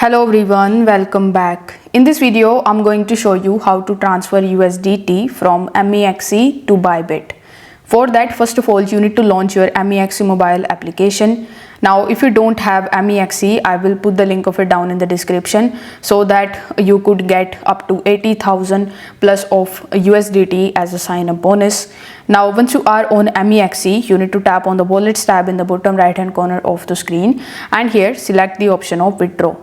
Hello everyone, welcome back. In this video, I'm going to show you how to transfer USDT from MEXC to Bybit. For that, first of all, you need to launch your MEXC mobile application. Now, if you don't have MEXC, I will put the link of it down in the description so that you could get up to 80,000 plus of USDT as a sign-up bonus. Now, once you are on MEXC, you need to tap on the Wallets tab in the bottom right-hand corner of the screen, and here select the option of Withdraw.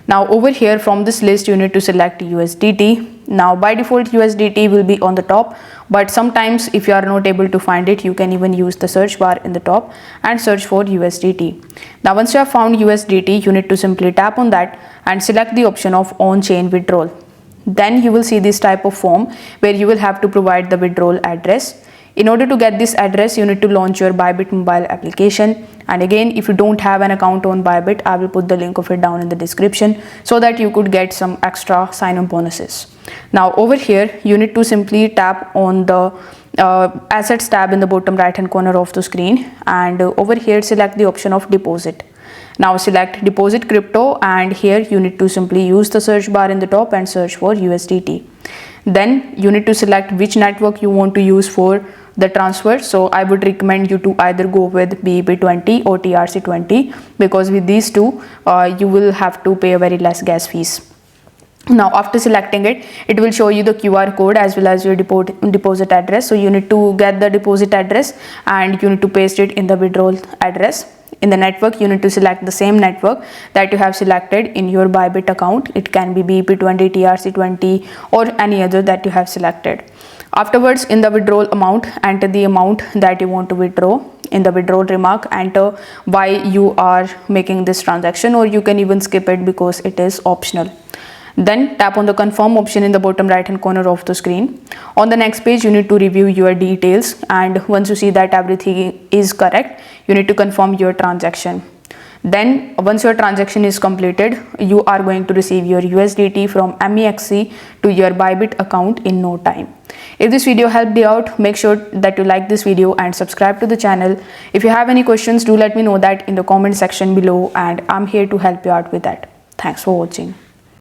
Now over here from this list you need to select USDT. Now by default USDT will be on the top, but sometimes if you are not able to find it, you can even use the search bar in the top and search for USDT. Now once you have found USDT, you need to simply tap on that and select the option of on-chain withdrawal. Then you will see this type of form where you will have to provide the withdrawal address. In order to get this address, you need to launch your Bybit mobile application. And again, if you don't have an account on Bybit, I will put the link of it down in the description so that you could get some extra sign-up bonuses. Now over here, you need to simply tap on the Assets tab in the bottom right-hand corner of the screen, and over here select the option of Deposit. Now select Deposit Crypto, and here you need to simply use the search bar in the top and search for USDT. Then you need to select which network you want to use for the transfer. So I would recommend you to either go with BEP20 or TRC20, because with these two you will have to pay a very less gas fees. Now after selecting it, it will show you the QR code as well as your deposit address. So you need to get the deposit address and you need to paste it in the withdrawal address. In the network, you need to select the same network that you have selected in your Bybit account. It can be BEP20, TRC20 or any other that you have selected. Afterwards, in the withdrawal amount, enter the amount that you want to withdraw. In the withdrawal remark, enter why you are making this transaction, or you can even skip it because it is optional. Then tap on the confirm option in the bottom right hand corner of the screen. On the next page, you need to review your details, and once you see that everything is correct, you need to confirm your transaction. Then once your transaction is completed, you are going to receive your USDT from MEXC to your Bybit account in no time. If this video helped you out, make sure that you like this video and subscribe to the channel. If you have any questions, do let me know that in the comment section below, and I'm here to help you out with that. Thanks for watching.